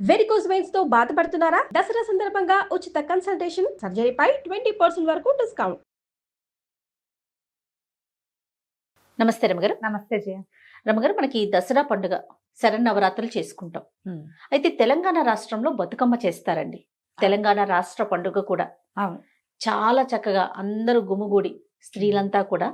Varicose veins తో బాధపడుతున్నారా? దసరా సందర్భంగా ఉచిత కన్సల్టేషన్, సర్జరీపై 20% వరకు డిస్కౌంట్. నమస్తే రమగారు. నమస్తే జయ. రమగారు, మనకి దసరా పండుగ శరన్నవరాత్రులు చేసుకుంటాం. అయితే తెలంగాణ రాష్ట్రంలో బతుకమ్మ చేస్తారండి. తెలంగాణ రాష్ట్ర పండుగ కూడా అవును. చాలా చక్కగా అందరూ గుమిగూడి స్త్రీలంతా కూడా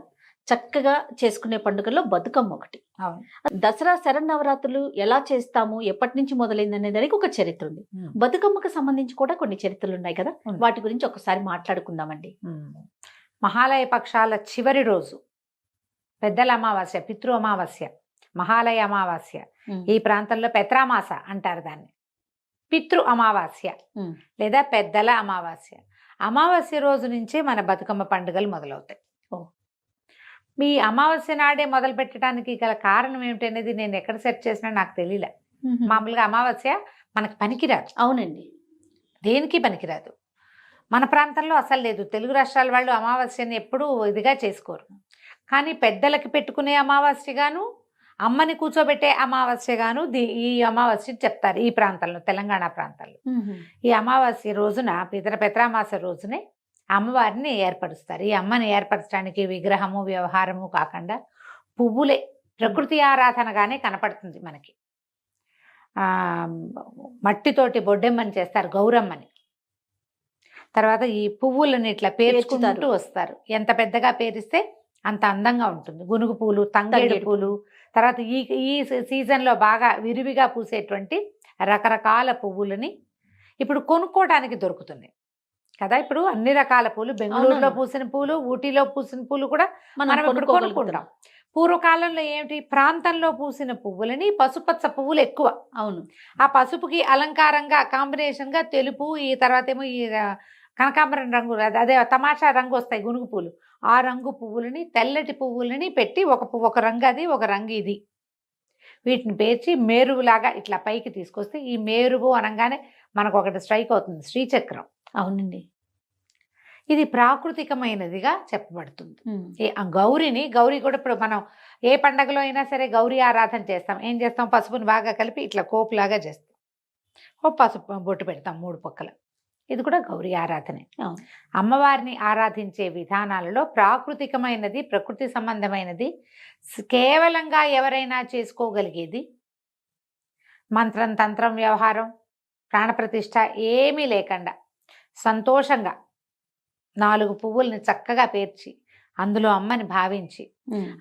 చక్కగా చేసుకునే పండుగల్లో బతుకమ్మ ఒకటి. అవును. దసరా శరన్నవరాత్రులు ఎలా చేస్తాము, ఎప్పటి నుంచి మొదలైంది అనే దానికి ఒక చరిత్ర ఉంది. బతుకమ్మకు సంబంధించి కూడా కొన్ని చరిత్రలు ఉన్నాయి కదా, వాటి గురించి ఒకసారి మాట్లాడుకుందామండి. మహాలయ పక్షాల చివరి రోజు పెద్దల అమావాస్య, పితృ అమావాస్య, మహాలయ అమావాస్య, ఈ ప్రాంతంలో పెత్రామాస అంటారు దాన్ని. పితృ అమావాస్య లేదా పెద్దల అమావాస్య, అమావాస్య రోజు నుంచే మన బతుకమ్మ పండుగలు మొదలవుతాయి. మీ అమావాస్య నాడే మొదలు పెట్టడానికి గల కారణం ఏమిటి అనేది నేను ఎక్కడ సెర్చ్ చేసినా నాకు తెలియలే. మామూలుగా అమావాస్య మనకు పనికిరాదు. అవునండి, దేనికి పనికిరాదు. మన ప్రాంతంలో అసలు లేదు. తెలుగు రాష్ట్రాల వాళ్ళు అమావాస్యని ఎప్పుడూ ఇదిగా చేసుకోరు. కానీ పెద్దలకి పెట్టుకునే అమావాస్యగాను, అమ్మని కూర్చోబెట్టే అమావాస్యగాను ఈ అమావాస్య చెప్తారు ఈ ప్రాంతంలో, తెలంగాణ ప్రాంతాల్లో. ఈ అమావాస్య రోజున పెత్రామాస రోజునే అమ్మవారిని ఏర్పరుస్తారు. ఈ అమ్మని ఏర్పరచడానికి విగ్రహము వ్యవహారము కాకుండా పువ్వులే ప్రకృతి ఆరాధనగానే కనపడుతుంది మనకి. మట్టితోటి బొడ్డెమ్మని చేస్తారు, గౌరమ్మని. తర్వాత ఈ పువ్వులను ఇట్లా పేర్చుకుంటూ వస్తారు. ఎంత పెద్దగా పేరిస్తే అంత అందంగా ఉంటుంది. గునుగు పూలు, తంగేడు పూలు, తర్వాత ఈ సీజన్లో బాగా విరివిగా పూసేటువంటి రకరకాల పువ్వులని ఇప్పుడు కొనుక్కోవడానికి దొరుకుతుంది కదా. ఇప్పుడు అన్ని రకాల పూలు, బెంగళూరులో పూసిన పూలు, ఊటీలో పూసిన పూలు కూడా మనం ఇప్పుడు కొనుక్కుంటాం. పూర్వకాలంలో ఏమిటి, ప్రాంతంలో పూసిన పువ్వులని పసుపచ్చ పువ్వులు ఎక్కువ. అవును. ఆ పసుపుకి అలంకారంగా కాంబినేషన్గా తెలుపు, ఈ తర్వాత ఏమో ఈ కనకాంబరం రంగు, అదే తమాషా రంగు వస్తాయి గునుగు పూలు. ఆ రంగు పువ్వులని, తెల్లటి పువ్వులని పెట్టి ఒక రంగు అది, ఒక రంగు ఇది, వీటిని పేర్చి మేరువులాగా ఇట్లా పైకి తీసుకొస్తే ఈ మేరువు అనగానే మనకు ఒకటి స్ట్రైక్ అవుతుంది, శ్రీచక్రం. అవునండి, ఇది ప్రాకృతికమైనదిగా చెప్పబడుతుంది. గౌరి కూడా ఇప్పుడు మనం ఏ పండగలో అయినా సరే గౌరీ ఆరాధన చేస్తాం. ఏం చేస్తాం, పసుపుని బాగా కలిపి ఇట్లా కోపులాగా చేస్తాం, పసుపు బొట్టు పెడతాం 3 పక్కల. ఇది కూడా గౌరీ ఆరాధనే. అమ్మవారిని ఆరాధించే విధానాలలో ప్రాకృతికమైనది, ప్రకృతి సంబంధమైనది, కేవలంగా ఎవరైనా చేసుకోగలిగేది. మంత్రం, తంత్రం, వ్యవహారం, ప్రాణప్రతిష్ఠ ఏమీ లేకుండా సంతోషంగా 4 పువ్వుల్ని చక్కగా పేర్చి అందులో అమ్మని భావించి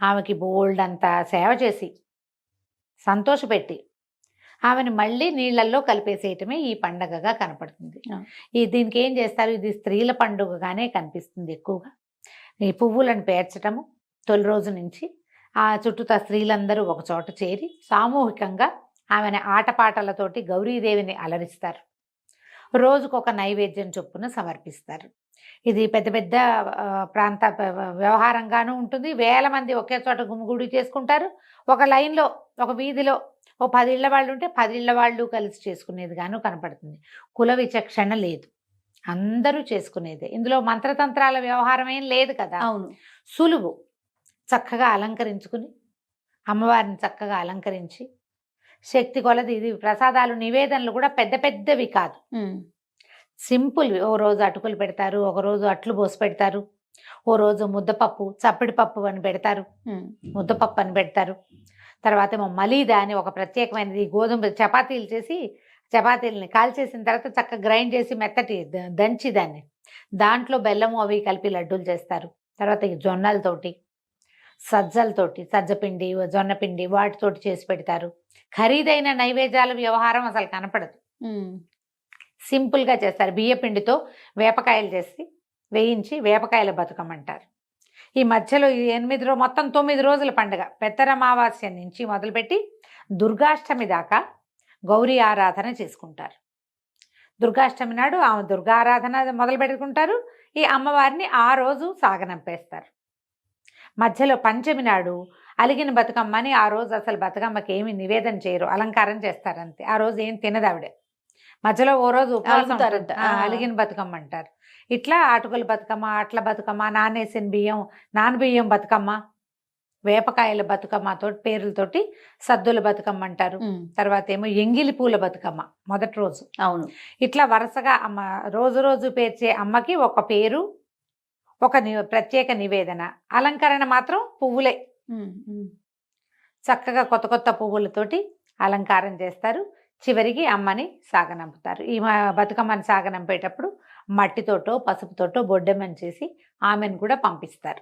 ఆమెకి బోల్డ్ అంతా సేవ చేసి సంతోషపెట్టి ఆమెను మళ్ళీ నీళ్లలో కలిపేసేయటమే ఈ పండగగా కనపడుతుంది. దీనికి ఏం చేస్తారు, ఇది స్త్రీల పండుగగానే కనిపిస్తుంది ఎక్కువగా. ఈ పువ్వులను పేర్చటము తొలి రోజు నుంచి ఆ చుట్టూతా స్త్రీలందరూ ఒక చోట చేరి సామూహికంగా ఆమెను ఆటపాటలతోటి గౌరీదేవిని అలరిస్తారు. రోజుకొక నైవేద్యం చొప్పున సమర్పిస్తారు. ఇది పెద్ద పెద్ద ప్రాంత వ్యవహారంగానూ ఉంటుంది. వేల మంది ఒకే చోట గుమిగూడి చేసుకుంటారు. ఒక లైన్లో, ఒక వీధిలో 10 ఇళ్ల వాళ్ళు ఉంటే 10 ఇళ్ల వాళ్ళు కలిసి చేసుకునేది గాను కనపడుతుంది. కుల విచక్షణ లేదు, అందరూ చేసుకునేదే. ఇందులో మంత్రతంత్రాల వ్యవహారం ఏం లేదు కదా. అవును. సులువు. చక్కగా అలంకరించుకుని అమ్మవారిని చక్కగా అలంకరించి శక్తి కొలది, ఇది ప్రసాదాలు నివేదనలు కూడా పెద్ద పెద్దవి కాదు, సింపుల్వి. ఓ రోజు అటుకులు పెడతారు, ఒక రోజు అట్లు పోసి పెడతారు, ఓ రోజు ముద్దపప్పు, చప్పిడి పప్పు అని పెడతారు, ముద్దపప్పు అని పెడతారు. తర్వాత ఏమో మలీదా అని ఒక ప్రత్యేకమైనది, గోధుమ చపాతీలు చేసి చపాతీలని కాల్చేసిన తర్వాత చక్కగా గ్రైండ్ చేసి మెత్తటి దంచి దాంట్లో బెల్లము అవి కలిపి లడ్డూలు చేస్తారు. తర్వాత ఈ జొన్నలతోటి, సజ్జలతోటి, సజ్జపిండి, జొన్నపిండి వాటితోటి చేసి పెడతారు. ఖరీదైన నైవేద్యాల వ్యవహారం అసలు కనపడదు, సింపుల్గా చేస్తారు. బియ్యపిండితో వేపకాయలు చేసి వేయించి వేపకాయల బతుకమ్మంటారు. ఈ మధ్యలో ఈ 8 మొత్తం 9 రోజుల పండుగ. పెత్తరమావాస్య నుంచి మొదలుపెట్టి దుర్గాష్టమి దాకా గౌరీ ఆరాధన చేసుకుంటారు. దుర్గాష్టమి నాడు ఆమె దుర్గా ఆరాధన మొదలు పెట్టుకుంటారు. ఈ అమ్మవారిని ఆ రోజు సాగనంపేస్తారు. మధ్యలో పంచమి నాడు అలిగిన బతుకమ్మని, ఆ రోజు అసలు బతుకమ్మకి ఏమి నివేదన చేయరు, అలంకారం చేస్తారంతే. ఆ రోజు ఏం తినదావిడే. మధ్యలో ఓ రోజు ఉపవాసం, అలిగిన బతుకమ్మ అంటారు. ఇట్లా అటుకుల బతుకమ్మ, అట్ల బతుకమ్మ, నానేసిన బియ్యం, నానబియ్యం బతుకమ్మ, వేపకాయల బతుకమ్మతో పేర్లతోటి సద్దుల బతుకమ్మ అంటారు. తర్వాత ఏమో ఎంగిలి పూల బతుకమ్మ మొదటి రోజు. అవును. ఇట్లా వరుసగా అమ్మ రోజు రోజు పేర్చే అమ్మకి ఒక పేరు, ఒక ప్రత్యేక నివేదన. అలంకరణ మాత్రం పువ్వులే, చక్కగా కొత్త కొత్త పువ్వులతోటి అలంకారం చేస్తారు. చివరికి అమ్మని సాగనంపుతారు. ఈ బతుకమ్మని సాగనంపేటప్పుడు మట్టితోటో పసుపుతోటో బొడ్డెమ్మని చేసి ఆమెను కూడా పంపిస్తారు.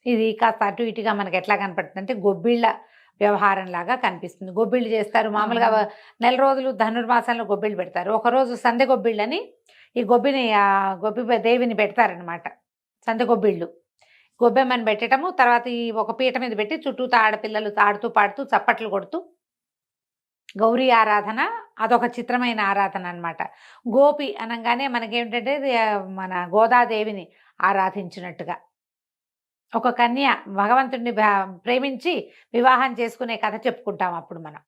ఇది కాస్త అటు ఇటుగా మనకి ఎట్లా కనపడుతుంది అంటే గొబ్బిళ్ళ వ్యవహారం లాగా కనిపిస్తుంది. గొబ్బిళ్ళు చేస్తారు మామూలుగా. నెల రోజులు ధనుర్మాసంలో గొబ్బిళ్ళు పెడతారు. ఒకరోజు సందె గొబ్బిళ్ళని ఈ గొబ్బి దేవిని పెడతారనమాట. సందె గొబ్బిళ్ళు గొబ్బెమ్మని పెట్టడము. తర్వాత ఈ ఒక పీట మీద పెట్టి చుట్టూ ఆడపిల్లలు ఆడుతూ పాడుతూ చప్పట్లు కొడుతూ గౌరీ ఆరాధన. అదొక చిత్రమైన ఆరాధన అనమాట. గోపి అనగానే మనకేమిటంటే మన గోదాదేవిని ఆరాధించినట్టుగా. ఒక కన్య భగవంతుడిని ప్రేమించి వివాహం చేసుకునే కథ చెప్పుకుంటాం అప్పుడు మనం.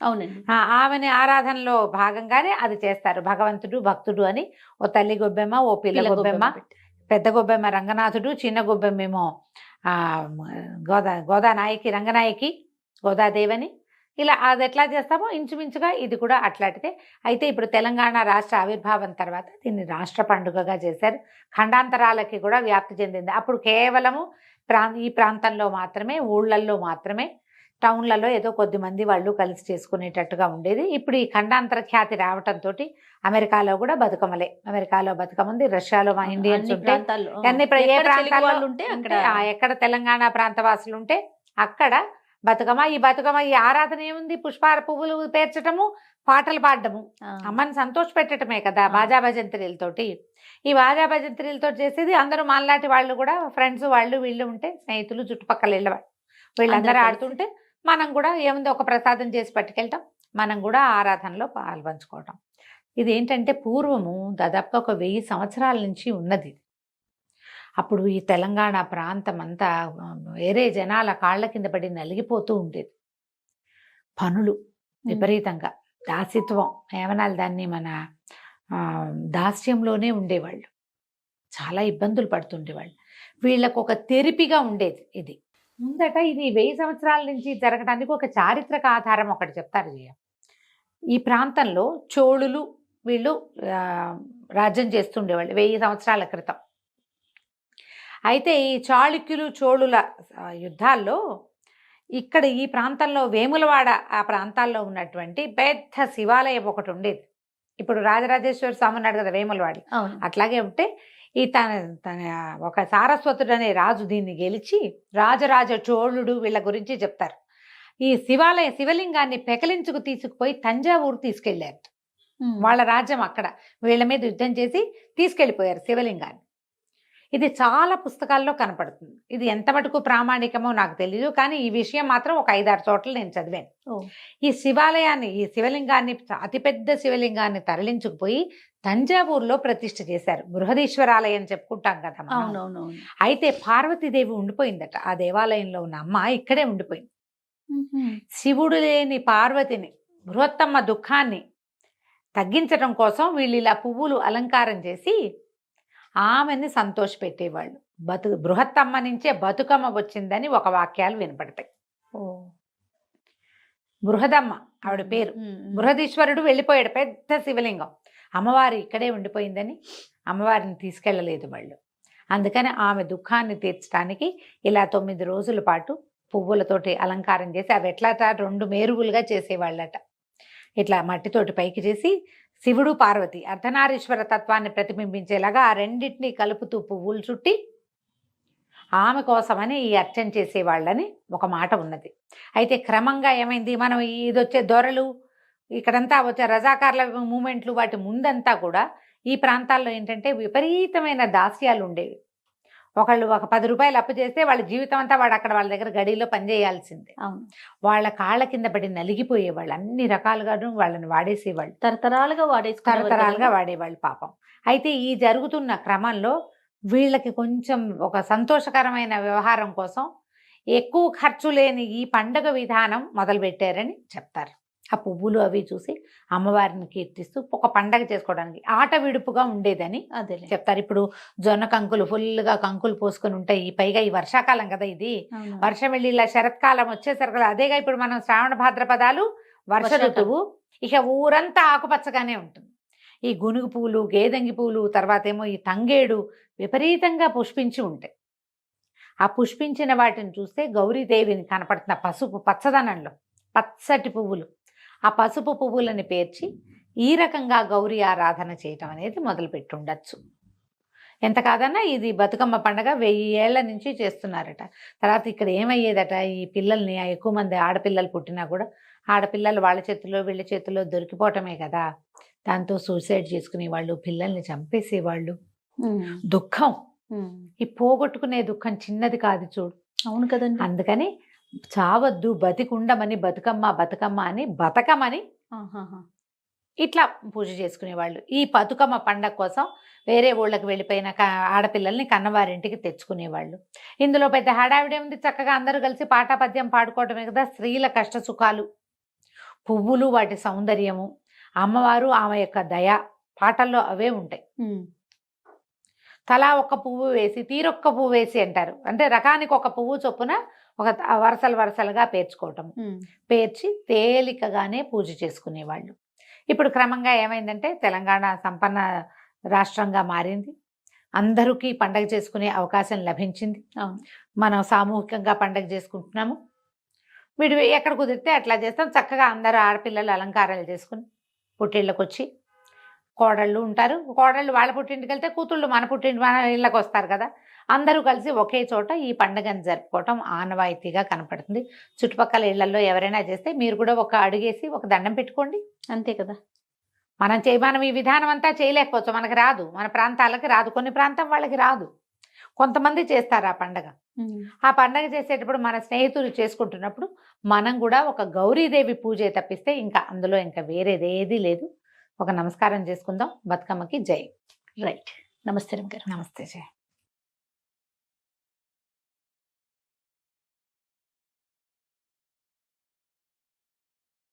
అవునండి. ఆమెని ఆరాధనలో భాగంగానే అది చేస్తారు. భగవంతుడు భక్తుడు అని ఓ తల్లి గొబ్బెమ్మ, ఓ పిల్ల గొబ్బెమ్మ, పెద్ద గొబ్బెమ్మ రంగనాథుడు, చిన్న గొబ్బెమ్మేమో గోదానాయకి రంగనాయకి గోదాదేవని. ఇలా అది ఎట్లా చేస్తామో ఇంచుమించుగా ఇది కూడా అట్లాంటిదే. అయితే ఇప్పుడు తెలంగాణ రాష్ట్ర ఆవిర్భావం తర్వాత దీన్ని రాష్ట్ర పండుగగా చేశారు. ఖండాంతరాలకి కూడా వ్యాప్తి చెందింది. అప్పుడు కేవలము ఈ ప్రాంతంలో మాత్రమే, ఊళ్ళల్లో మాత్రమే, టౌన్లలో ఏదో కొద్ది మంది వాళ్ళు కలిసి చేసుకునేటట్టుగా ఉండేది. ఇప్పుడు ఈ ఖండాంతర ఖ్యాతి రావటంతో అమెరికాలో కూడా బతుకమ్మలే. అమెరికాలో బతుకమ్మ ఉంది, రష్యాలో మా ఇండియన్స్ ఉంటే, ఏ ప్రాంతాల్లో ఉంటే ఎక్కడ తెలంగాణ ప్రాంతవాసులు ఉంటే అక్కడ బతుకమ్మ. ఈ బతుకమ్మ ఈ ఆరాధన ఏముంది? పుష్పాల పువ్వులు పేర్చటము, పాటలు పాడటము, అమ్మని సంతోష పెట్టడమే కదా బాజా భజంత్రీలతోటి. ఈ బాజా భజంత్రీలతో చేసేది అందరూ మనలాంటి వాళ్ళు కూడా, ఫ్రెండ్స్ వాళ్ళు వీళ్ళు ఉంటే, స్నేహితులు చుట్టుపక్కల వెళ్ళేవాళ్ళు, వీళ్ళందరూ ఆడుతుంటే మనం కూడా ఏముంది ఒక ప్రసాదం చేసి పట్టుకెళ్ళటం, మనం కూడా ఆరాధనలో పాల్పంచుకోవటం. ఇది ఏంటంటే పూర్వము దాదాపుగా ఒక 1000 సంవత్సరాల నుంచి ఉన్నది. అప్పుడు ఈ తెలంగాణ ప్రాంతం అంతా వేరే జనాల కాళ్ళ కింద పడి నలిగిపోతూ ఉండేది. పనులు విపరీతంగా, దాసిత్వం ఏమనాలి దాన్ని, మన దాస్యంలోనే ఉండేవాళ్ళు, చాలా ఇబ్బందులు పడుతుండేవాళ్ళు. వీళ్ళకు ఒక తెరిపిగా ఉండేది ఇది. ముందట ఇది 1000 సంవత్సరాల నుంచి జరగడానికి ఒక చారిత్రక ఆధారం ఒకటి చెప్తారు. ఈ ప్రాంతంలో చోళులు వీళ్ళు రాజ్యం చేస్తుండేవాళ్ళు 1000 సంవత్సరాల క్రితం. అయితే ఈ చాళుక్యులు చోళుల యుద్ధాల్లో ఇక్కడ ఈ ప్రాంతంలో వేములవాడ ఆ ప్రాంతాల్లో ఉన్నటువంటి పెద్ద శివాలయం ఒకటి ఉండేది. ఇప్పుడు రాజరాజేశ్వర స్వామి ఉన్నాడు కదా వేములవాడి, అట్లాగే ఉంటే ఈ తన ఒక సారస్వతుడు అనే రాజు దీన్ని గెలిచి రాజరాజ చోళుడు వీళ్ళ గురించి చెప్తారు. ఈ శివలింగాన్ని పెకలించుకు తీసుకుపోయి తంజావూరు తీసుకెళ్లారు. వాళ్ళ రాజ్యం అక్కడ వీళ్ళ మీద యుద్ధం చేసి తీసుకెళ్లిపోయారు శివలింగాన్ని. ఇది చాలా పుస్తకాల్లో కనపడుతుంది. ఇది ఎంత మటుకు ప్రామాణికమో నాకు తెలియదు, కానీ ఈ విషయం మాత్రం ఒక 5-6 చోట్ల నేను చదివాను. ఈ శివాలయాన్ని, ఈ శివలింగాన్ని, అతిపెద్ద శివలింగాన్ని తరలించుకుపోయి తంజావూరులో ప్రతిష్ఠ చేశారు. బృహదీశ్వరాలయం చెప్పుకుంటాం కదా. అయితే పార్వతీదేవి ఉండిపోయిందట ఆ దేవాలయంలో ఉన్న అమ్మ, ఇక్కడే ఉండిపోయింది. శివుడు లేని పార్వతిని, బృహత్తమ్మ దుఃఖాన్ని తగ్గించడం కోసం వీళ్ళు ఇలా పువ్వులు అలంకారం చేసి ఆమెని సంతోషపెట్టేవాళ్ళు. బృహత్తమ్మ నుంచే బతుకమ్మ వచ్చిందని ఒక వాక్యాలు వినపడతాయి. బృహదమ్మ ఆవిడ పేరు. బృహదీశ్వరుడు వెళ్ళిపోయాడు, పెద్ద శివలింగం. అమ్మవారు ఇక్కడే ఉండిపోయిందని అమ్మవారిని తీసుకెళ్ళలేదు వాళ్ళు. అందుకని ఆమె దుఃఖాన్ని తీర్చడానికి ఇలా 9 రోజుల పాటు పువ్వులతోటి అలంకారం చేసి, అవి ఎట్లాట 2 మేరుగులుగా చేసేవాళ్ళట. ఇట్లా మట్టితోటి పైకి చేసి శివుడు పార్వతి అర్ధనారీశ్వర తత్వాన్ని ప్రతిబింబించేలాగా ఆ రెండింటినీ కలుపుతూ పువ్వులు చుట్టి ఆమె కోసమని ఈ అర్చన చేసేవాళ్ళని ఒక మాట ఉన్నది. అయితే క్రమంగా ఏమైంది, మనం ఇది వచ్చే దొరలు ఇక్కడంతా వచ్చే రజాకార్ల మూమెంట్లు వాటి ముందంతా కూడా ఈ ప్రాంతాల్లో ఏంటంటే విపరీతమైన దాస్యాలు ఉండేవి. ఒకళ్ళు ఒక 10 రూపాయలు అప్పు చేస్తే వాళ్ళ జీవితం అంతా వాడు అక్కడ వాళ్ళ దగ్గర గడిలో పనిచేయాల్సిందే. వాళ్ళ కాళ్ళ కింద పడి నలిగిపోయేవాళ్ళు, అన్ని రకాలుగాను వాళ్ళని వాడేసేవాళ్ళు, తరతరాలుగా వాడేవాళ్ళు పాపం. అయితే ఈ జరుగుతున్న క్రమంలో వీళ్ళకి కొంచెం ఒక సంతోషకరమైన వ్యవహారం కోసం ఎక్కువ ఖర్చు లేని ఈ పండుగ విధానం మొదలుపెట్టారని చెప్తారు. ఆ పువ్వులు అవి చూసి అమ్మవారిని కీర్తిస్తూ ఒక పండగ చేసుకోవడానికి ఆట విడుపుగా ఉండేదని అదే చెప్తారు. ఇప్పుడు జొన్న కంకులు ఫుల్గా కంకులు పోసుకొని ఉంటాయి, పైగా ఈ వర్షాకాలం కదా, ఇది వర్షం వెళ్ళి ఇలా శరత్కాలం వచ్చేసరికి అదేగా ఇప్పుడు మనం శ్రావణ భాద్రపదాలు వర్ష ఋతువు, ఇక ఊరంతా ఆకుపచ్చగానే ఉంటుంది. ఈ గునుగు పువ్వులు, గేదంగి పువ్వులు, తర్వాత ఏమో ఈ తంగేడు విపరీతంగా పుష్పించి ఉంటాయి. ఆ పుష్పించిన వాటిని చూస్తే గౌరీదేవిని కనపడుతున్న పసుపు పచ్చదనంలో పచ్చటి పువ్వులు, ఆ పసుపు పువ్వులని పేర్చి ఈ రకంగా గౌరీ ఆరాధన చేయటం అనేది మొదలుపెట్టి ఉండొచ్చు. ఎంత కాదన్నా ఇది బతుకమ్మ పండగ 1000 ఏళ్ల నుంచి చేస్తున్నారట. తర్వాత ఇక్కడ ఏమయ్యేదట, ఈ పిల్లల్ని ఎక్కువ మంది ఆడపిల్లలు పుట్టినా కూడా ఆడపిల్లలు వాళ్ళ చేతుల్లో వీళ్ళ చేతుల్లో దొరికిపోవటమే కదా, దాంతో సూసైడ్ చేసుకునేవాళ్ళు, పిల్లల్ని చంపేసేవాళ్ళు. దుఃఖం, ఈ పోగొట్టుకునే దుఃఖం చిన్నది కాదు చూడు. అవును కదండి. అందుకని చావద్దు, బతికుండమని బతుకమ్మ బతుకమ్మ అని బతకమని ఇట్లా పూజ చేసుకునేవాళ్ళు. ఈ బతుకమ్మ పండగ కోసం వేరే ఊళ్ళకి వెళ్ళిపోయిన ఆడపిల్లల్ని కన్నవారింటికి తెచ్చుకునేవాళ్ళు. ఇందులో పెద్ద హడావిడే ఉంది, చక్కగా అందరూ కలిసి పాటాపద్యం పాడుకోవటమే కదా. స్త్రీల కష్ట సుఖాలు, పువ్వులు వాటి సౌందర్యము, అమ్మవారు ఆమె యొక్క దయ, పాటల్లో అవే ఉంటాయి. తలా ఒక్క పువ్వు వేసి తీరొక్క పువ్వు వేసి అంటారు, అంటే రకానికి ఒక పువ్వు చొప్పున ఒక వరుసలుగా పేర్చుకోవటం, పేర్చి తేలికగానే పూజ చేసుకునేవాళ్ళు. ఇప్పుడు క్రమంగా ఏమైందంటే తెలంగాణ సంపన్న రాష్ట్రంగా మారింది, అందరికీ పండగ చేసుకునే అవకాశం లభించింది. మనం సామూహికంగా పండగ చేసుకుంటున్నాము. వీడు ఎక్కడ కుదిరితే అట్లా చేస్తాం. చక్కగా అందరూ ఆడపిల్లలు అలంకారాలు చేసుకుని పుట్టిళ్ళకి వచ్చి, కోడళ్ళు ఉంటారు, కోడళ్ళు వాళ్ళ పుట్టింటికి వెళ్తే కూతుళ్ళు మన ఇళ్ళకి వస్తారు కదా, అందరూ కలిసి ఒకే చోట ఈ పండుగను జరుపుకోవటం ఆనవాయితీగా కనపడుతుంది. చుట్టుపక్కల ఇళ్లలో ఎవరైనా చేస్తే మీరు కూడా ఒక అడుగేసి ఒక దండం పెట్టుకోండి, అంతే కదా. మనం ఈ విధానం అంతా చేయలేకపోవచ్చు, మనకు రాదు, మన ప్రాంతాలకి రాదు, కొన్ని ప్రాంతం వాళ్ళకి రాదు, కొంతమంది చేస్తారు ఆ పండగ. ఆ పండగ చేసేటప్పుడు మన స్నేహితులు చేసుకుంటున్నప్పుడు మనం కూడా ఒక గౌరీదేవి పూజ తప్పిస్తే ఇంకా అందులో ఇంకా వేరేదేది లేదు. ఒక నమస్కారం చేసుకుందాం. బతుకమ్మకి జై. రైట్. నమస్తే గారు. నమస్తే జై.